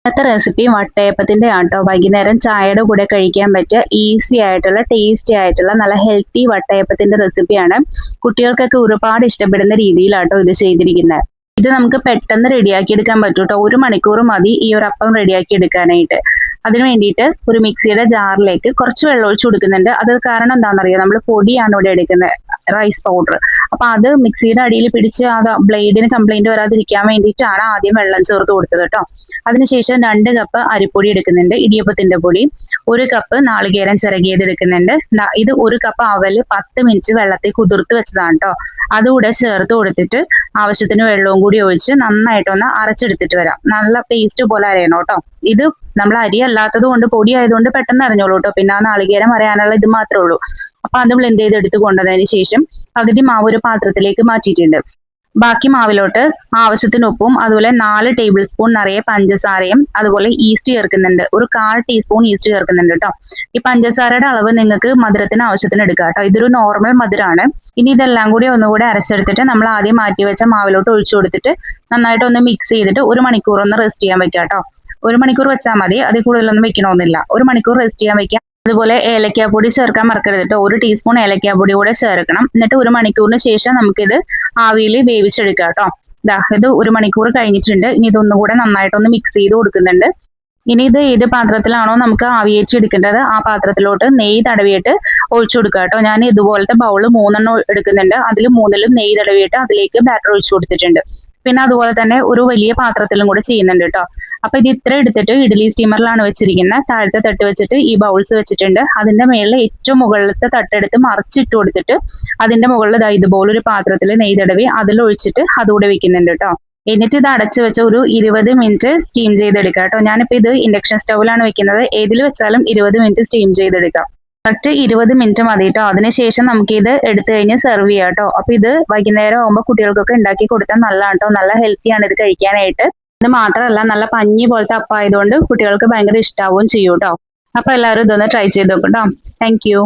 ഇന്നത്തെ റെസിപ്പി വട്ടയപ്പത്തിന്റെ ആട്ടോ. വൈകുന്നേരം ചായയുടെ കൂടെ കഴിക്കാൻ പറ്റിയ ഈസി ആയിട്ടുള്ള ടേസ്റ്റി ആയിട്ടുള്ള നല്ല ഹെൽത്തി വട്ടയപ്പത്തിന്റെ റെസിപ്പിയാണ്. കുട്ടികൾക്കൊക്കെ ഒരുപാട് ഇഷ്ടപ്പെടുന്ന രീതിയിലാട്ടോ ഇത് ചെയ്തിരിക്കുന്നത്. ഇത് നമുക്ക് പെട്ടെന്ന് റെഡിയാക്കി എടുക്കാൻ പറ്റും കേട്ടോ. 1 മണിക്കൂർ മതി ഈ ഒരു അപ്പം റെഡിയാക്കി എടുക്കാനായിട്ട്. അതിന് വേണ്ടിയിട്ട് ഒരു മിക്സിയുടെ ജാറിലേക്ക് കുറച്ച് വെള്ളം ഒഴിച്ചു കൊടുക്കുന്നുണ്ട്. അത് കാരണം എന്താണെന്നറിയോ, നമ്മൾ പൊടിയാണ് ഇവിടെ എടുക്കുന്നത്, റൈസ് പൗഡർ. അപ്പൊ അത് മിക്സിയുടെ അടിയിൽ പിടിച്ച് അത് ബ്ലേഡിന് കംപ്ലൈന്റ് വരാതിരിക്കാൻ വേണ്ടിയിട്ടാണ് ആദ്യം വെള്ളം ചേർത്ത് കൊടുത്തത് കേട്ടോ. അതിനുശേഷം 2 കപ്പ് അരിപ്പൊടി എടുക്കുന്നുണ്ട്, ഇടിയപ്പത്തിന്റെ പൊടി. 1 കപ്പ് നാളികേരം ചിരകിയത് എടുക്കുന്നുണ്ട്. ഇത് 1 കപ്പ് അവല് 10 മിനിറ്റ് വെള്ളത്തിൽ കുതിർത്ത് വെച്ചതാണ് കേട്ടോ. അതുകൂടെ ചേർത്ത് കൊടുത്തിട്ട് ആവശ്യത്തിന് വെള്ളവും കൂടി ഒഴിച്ച് നന്നായിട്ടൊന്ന് അരച്ചെടുത്തിട്ട് വരാം. നല്ല പേസ്റ്റ് പോലെ അരയണം കേട്ടോ. ഇത് നമ്മൾ അരി അല്ലാത്തത് കൊണ്ട്, പൊടി ആയതുകൊണ്ട് പെട്ടെന്ന് അരഞ്ഞോളൂ കേട്ടോ. പിന്നെ ആ നാളികേരം അരയാനുള്ള ഇത് മാത്രമേ ഉള്ളൂ. അപ്പൊ അത് ബ്ലെൻഡ് ചെയ്തെടുത്ത് കൊണ്ടതിന് ശേഷം പകുതി മാവ് ഒരു പാത്രത്തിലേക്ക് മാറ്റിയിട്ടുണ്ട്. ബാക്കി മാവിലോട്ട് ആവശ്യത്തിന് ഉപ്പും അതുപോലെ 4 ടേബിൾ സ്പൂൺ നിറയെ പഞ്ചസാരയും അതുപോലെ ഈസ്റ്റ് ചേർക്കുന്നുണ്ട്. ഒരു 1/4 ടീസ്പൂൺ ഈസ്റ്റ് ചേർക്കുന്നുണ്ട് കേട്ടോ. ഈ പഞ്ചസാരയുടെ അളവ് നിങ്ങൾക്ക് മധുരത്തിന് ആവശ്യത്തിന് എടുക്കാം കേട്ടോ. ഇതൊരു നോർമൽ മധുരമാണ്. ഇനി ഇതെല്ലാം കൂടി ഒന്നുകൂടി അരച്ചെടുത്തിട്ട് നമ്മൾ ആദ്യം മാറ്റി വെച്ച മാവിലോട്ട് ഒഴിച്ചു കൊടുത്തിട്ട് നന്നായിട്ട് ഒന്ന് മിക്സ് ചെയ്തിട്ട് 1 മണിക്കൂർ ഒന്ന് റെസ്റ്റ് ചെയ്യാൻ വെക്കാം കേട്ടോ. 1 മണിക്കൂർ വെച്ചാൽ മതി, അതിൽ കൂടുതലൊന്നും വെക്കണമെന്നില്ല. 1 മണിക്കൂർ റെസ്റ്റ് ചെയ്യാൻ വെക്കാം. അതുപോലെ ഏലക്കാപ്പൊടി ചേർക്കാൻ മറക്കരുത് കേട്ടോ. 1 ടീസ്പൂൺ ഏലക്കാപ്പൊടി കൂടെ ചേർക്കണം. എന്നിട്ട് 1 മണിക്കൂറിന് ശേഷം നമുക്കിത് ആവിയിൽ വേവിച്ചെടുക്കാം കേട്ടോ. ഇത് 1 മണിക്കൂർ കഴിഞ്ഞിട്ടുണ്ട്. ഇനി ഇതൊന്നുകൂടെ നന്നായിട്ടൊന്ന് മിക്സ് ചെയ്ത് കൊടുക്കുന്നുണ്ട്. ഇനി ഇത് ഏത് പാത്രത്തിലാണോ നമുക്ക് ആവിയേറ്റി എടുക്കേണ്ടത് ആ പാത്രത്തിലോട്ട് നെയ്യ് തടവിയിട്ട് ഒഴിച്ചു കൊടുക്കുക കേട്ടോ. ഞാൻ ഇതുപോലത്തെ ബൗള് 3 എടുക്കുന്നുണ്ട്. അതിൽ 3ലും നെയ്യ് തടവിയിട്ട് അതിലേക്ക് ബാറ്റർ ഒഴിച്ചു കൊടുത്തിട്ടുണ്ട്. പിന്നെ അതുപോലെ തന്നെ ഒരു വലിയ പാത്രത്തിലും കൂടെ ചെയ്യുന്നുണ്ട് കേട്ടോ. അപ്പൊ ഇത് ഇത്ര എടുത്തിട്ട് ഇഡ്ഡലി സ്റ്റീമറിലാണ് വെച്ചിരിക്കുന്നത്. താഴത്തെ തട്ട് വെച്ചിട്ട് ഈ ബൗൾസ് വെച്ചിട്ടുണ്ട്. അതിന്റെ മേളിൽ ഏറ്റവും മുകളിലത്തെ തട്ടെടുത്ത് മറിച്ചിട്ട് കൊടുത്തിട്ട് അതിന്റെ മുകളിൽ ഇതുപോലെ ഒരു പാത്രത്തിൽ നെയ്യ് തടവി അതിലൊഴിച്ചിട്ട് അതുകൂടെ വെക്കുന്നുണ്ട് കേട്ടോ. എന്നിട്ട് ഇത് അടച്ചു വെച്ച് ഒരു 20 മിനിറ്റ് സ്റ്റീം ചെയ്തെടുക്കാം കേട്ടോ. ഞാനിപ്പോ ഇത് ഇൻഡക്ഷൻ സ്റ്റൗവിലാണ് വെക്കുന്നത്. ഏതിൽ വെച്ചാലും 20 മിനിറ്റ് സ്റ്റീം ചെയ്തെടുക്കാം. കറക്റ്റ് 20 മിനിറ്റ് മതി കേട്ടോ. അതിനുശേഷം നമുക്ക് ഇത് എടുത്തു കഴിഞ്ഞ് സെർവ് ചെയ്യാം കേട്ടോ. അപ്പൊ ഇത് വൈകുന്നേരം ആകുമ്പോൾ കുട്ടികൾക്കൊക്കെ ഉണ്ടാക്കി കൊടുത്താൽ നല്ലതാണ് കേട്ടോ. നല്ല ഹെൽത്തിയാണ് ഇത് കഴിക്കാനായിട്ട്. ഇത് മാത്രമല്ല നല്ല പഞ്ഞി പോലത്തെ അപ്പം ആയതുകൊണ്ട് കുട്ടികൾക്ക് ഭയങ്കര ഇഷ്ടാവുകയും ചെയ്യും കേട്ടോ. അപ്പൊ എല്ലാവരും ഇതൊന്ന് ട്രൈ ചെയ്ത് നോക്കും കേട്ടോ. Thank you.